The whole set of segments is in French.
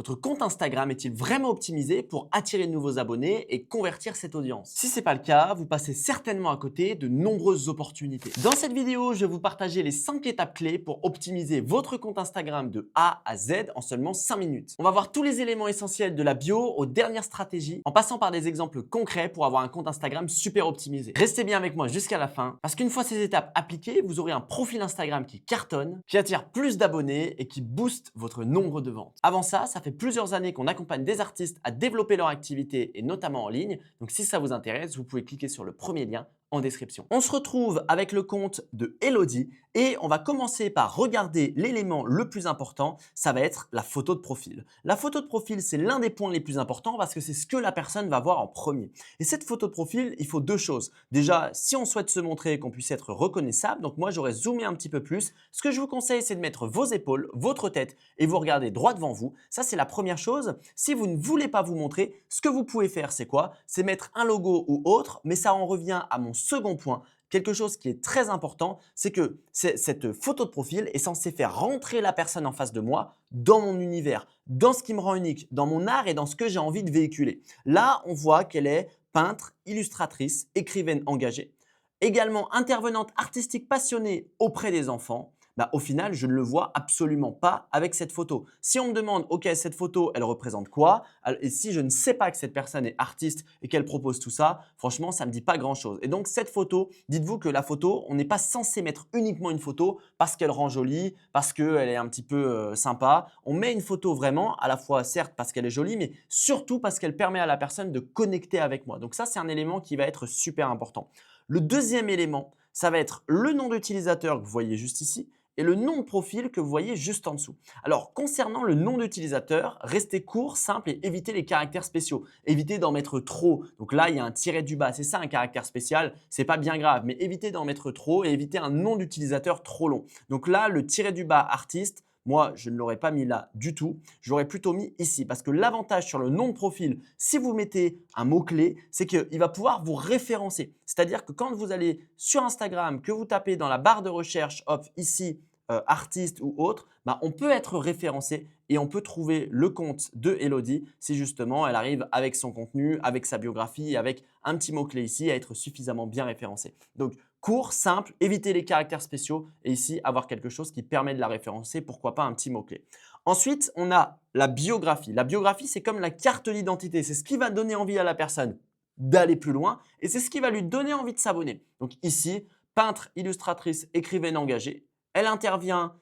Votre compte Instagram est-il vraiment optimisé pour attirer de nouveaux abonnés et convertir cette audience? Si ce n'est pas le cas, vous passez certainement à côté de nombreuses opportunités. Dans cette vidéo, je vais vous partager les 5 étapes clés pour optimiser votre compte Instagram de A à Z en seulement 5 minutes. On va voir tous les éléments essentiels de la bio aux dernières stratégies en passant par des exemples concrets pour avoir un compte Instagram super optimisé. Restez bien avec moi jusqu'à la fin parce qu'une fois ces étapes appliquées, vous aurez un profil Instagram qui cartonne, qui attire plus d'abonnés et qui booste votre nombre de ventes. Avant ça fait plusieurs années qu'on accompagne des artistes à développer leur activité et notamment en ligne. Donc si ça vous intéresse, vous pouvez cliquer sur le premier lien en description. On se retrouve avec le compte de Elodie et on va commencer par regarder l'élément le plus important, ça va être la photo de profil. La photo de profil, c'est l'un des points les plus importants parce que c'est ce que la personne va voir en premier. Et cette photo de profil, il faut deux choses. Déjà, si on souhaite se montrer qu'on puisse être reconnaissable, donc moi j'aurais zoomé un petit peu plus, ce que je vous conseille c'est de mettre vos épaules, votre tête et vous regardez droit devant vous. Ça c'est la première chose. Si vous ne voulez pas vous montrer, ce que vous pouvez faire c'est quoi? C'est mettre un logo ou autre, mais ça en revient à mon second point. Quelque chose qui est très important, c'est que cette photo de profil est censée faire rentrer la personne en face de moi dans mon univers, dans ce qui me rend unique, dans mon art et dans ce que j'ai envie de véhiculer. Là, on voit qu'elle est peintre, illustratrice, écrivaine engagée, également intervenante artistique passionnée auprès des enfants. Au final, je ne le vois absolument pas avec cette photo. Si on me demande, OK, cette photo, elle représente quoi? Et si je ne sais pas que cette personne est artiste et qu'elle propose tout ça, franchement, ça ne me dit pas grand-chose. Et donc, cette photo, dites-vous que la photo, on n'est pas censé mettre uniquement une photo parce qu'elle rend jolie, parce qu'elle est un petit peu sympa. On met une photo vraiment, à la fois, certes, parce qu'elle est jolie, mais surtout parce qu'elle permet à la personne de connecter avec moi. Donc ça, c'est un élément qui va être super important. Le deuxième élément, ça va être le nom d'utilisateur que vous voyez juste ici et le nom de profil que vous voyez juste en dessous. Alors, concernant le nom d'utilisateur, restez court, simple et évitez les caractères spéciaux. Évitez d'en mettre trop. Donc là, il y a un tiret du bas. C'est ça un caractère spécial. C'est pas bien grave, mais évitez d'en mettre trop et évitez un nom d'utilisateur trop long. Donc là, le tiret du bas artiste, moi, je ne l'aurais pas mis là du tout. Je l'aurais plutôt mis ici parce que l'avantage sur le nom de profil, si vous mettez un mot-clé, c'est qu'il va pouvoir vous référencer. C'est-à-dire que quand vous allez sur Instagram, que vous tapez dans la barre de recherche, hop, ici, artiste ou autre, on peut être référencé et on peut trouver le compte de Elodie si justement elle arrive avec son contenu, avec sa biographie, avec un petit mot-clé ici à être suffisamment bien référencé. Donc, court, simple, éviter les caractères spéciaux et ici avoir quelque chose qui permet de la référencer, pourquoi pas un petit mot-clé. Ensuite, on a la biographie. La biographie, c'est comme la carte d'identité. C'est ce qui va donner envie à la personne d'aller plus loin et c'est ce qui va lui donner envie de s'abonner. Donc ici, peintre, illustratrice, écrivaine engagée. Elle intervient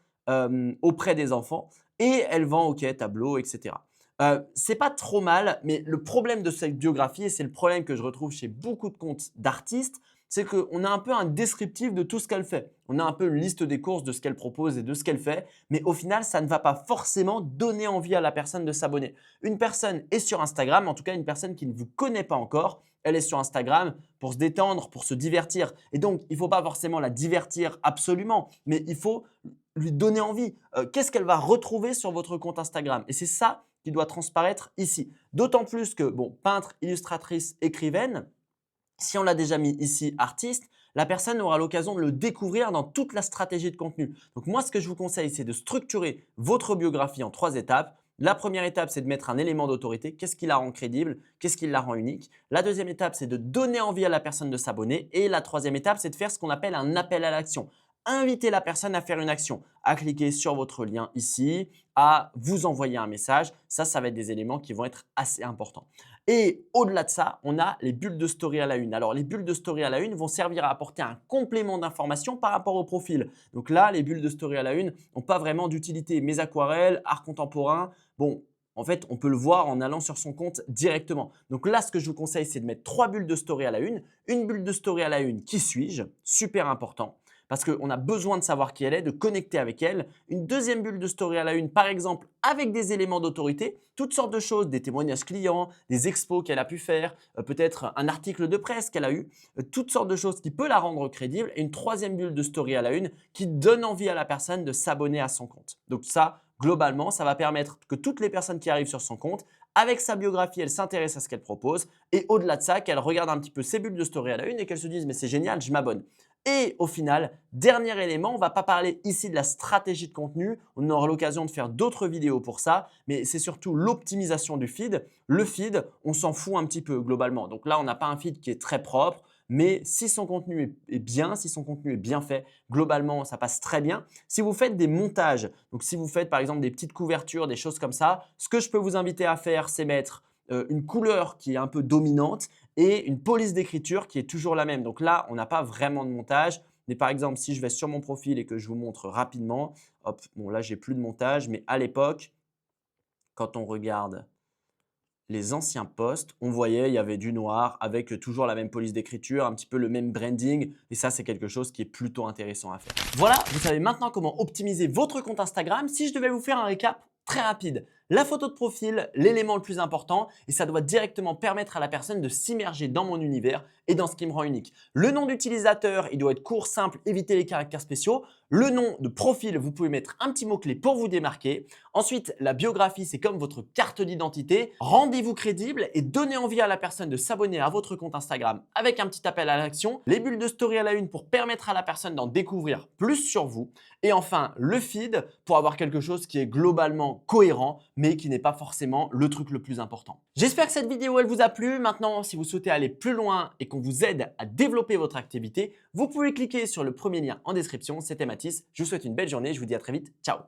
auprès des enfants et elle vend OK, tableau, etc. C'est pas trop mal, mais le problème de cette biographie, et c'est le problème que je retrouve chez beaucoup de comptes d'artistes, c'est qu'on a un peu un descriptif de tout ce qu'elle fait. On a un peu une liste des courses de ce qu'elle propose et de ce qu'elle fait, mais au final, ça ne va pas forcément donner envie à la personne de s'abonner. Une personne est sur Instagram, en tout cas une personne qui ne vous connaît pas encore, elle est sur Instagram pour se détendre, pour se divertir. Et donc, il ne faut pas forcément la divertir absolument, mais il faut lui donner envie. Qu'est-ce qu'elle va retrouver sur votre compte Instagram? Et c'est ça qui doit transparaître ici. D'autant plus que, bon, peintre, illustratrice, écrivaine, si on l'a déjà mis ici artiste, la personne aura l'occasion de le découvrir dans toute la stratégie de contenu. Donc moi, ce que je vous conseille, c'est de structurer votre biographie en 3 étapes. La première étape, c'est de mettre un élément d'autorité. Qu'est-ce qui la rend crédible? Qu'est-ce qui la rend unique? La deuxième étape, c'est de donner envie à la personne de s'abonner. Et la troisième étape, c'est de faire ce qu'on appelle un appel à l'action. Inviter la personne à faire une action, à cliquer sur votre lien ici, à vous envoyer un message. Ça va être des éléments qui vont être assez importants. Et au-delà de ça, on a les bulles de story à la une. Alors, les bulles de story à la une vont servir à apporter un complément d'information par rapport au profil. Donc là, les bulles de story à la une n'ont pas vraiment d'utilité. Mes aquarelles, art contemporain, bon, en fait, on peut le voir en allant sur son compte directement. Donc là, ce que je vous conseille, c'est de mettre 3 bulles de story à la une. Une bulle de story à la une, qui suis-je? Super important. Parce qu'on a besoin de savoir qui elle est, de connecter avec elle. Une deuxième bulle de story à la une, par exemple, avec des éléments d'autorité, toutes sortes de choses, des témoignages clients, des expos qu'elle a pu faire, peut-être un article de presse qu'elle a eu, toutes sortes de choses qui peuvent la rendre crédible. Et une troisième bulle de story à la une qui donne envie à la personne de s'abonner à son compte. Donc ça, globalement, ça va permettre que toutes les personnes qui arrivent sur son compte, avec sa biographie, elle s'intéresse à ce qu'elle propose et au-delà de ça, qu'elle regarde un petit peu ses bulles de story à la une et qu'elle se dise « mais c'est génial, je m'abonne ». Et au final, dernier élément, on ne va pas parler ici de la stratégie de contenu, on aura l'occasion de faire d'autres vidéos pour ça, mais c'est surtout l'optimisation du feed. Le feed, on s'en fout un petit peu globalement. Donc là, on n'a pas un feed qui est très propre, mais si son contenu est bien, si son contenu est bien fait, globalement, ça passe très bien. Si vous faites des montages, donc si vous faites par exemple des petites couvertures, des choses comme ça, ce que je peux vous inviter à faire, c'est mettre une couleur qui est un peu dominante et une police d'écriture qui est toujours la même. Donc là, on n'a pas vraiment de montage. Mais par exemple, si je vais sur mon profil et que je vous montre rapidement, hop, bon là, j'ai plus de montage, mais à l'époque, quand on regarde les anciens posts, on voyait il y avait du noir avec toujours la même police d'écriture, un petit peu le même branding et ça, c'est quelque chose qui est plutôt intéressant à faire. Voilà, vous savez maintenant comment optimiser votre compte Instagram. Si je devais vous faire un récap très rapide, la photo de profil, l'élément le plus important et ça doit directement permettre à la personne de s'immerger dans mon univers et dans ce qui me rend unique. Le nom d'utilisateur, il doit être court, simple, éviter les caractères spéciaux. Le nom de profil, vous pouvez mettre un petit mot-clé pour vous démarquer. Ensuite, la biographie, c'est comme votre carte d'identité. Rendez-vous crédible et donnez envie à la personne de s'abonner à votre compte Instagram avec un petit appel à l'action. Les bulles de story à la une pour permettre à la personne d'en découvrir plus sur vous. Et enfin, le feed pour avoir quelque chose qui est globalement cohérent, mais qui n'est pas forcément le truc le plus important. J'espère que cette vidéo elle vous a plu. Maintenant, si vous souhaitez aller plus loin et qu'on vous aide à développer votre activité, vous pouvez cliquer sur le premier lien en description. C'était Mathis. Je vous souhaite une belle journée. Je vous dis à très vite. Ciao.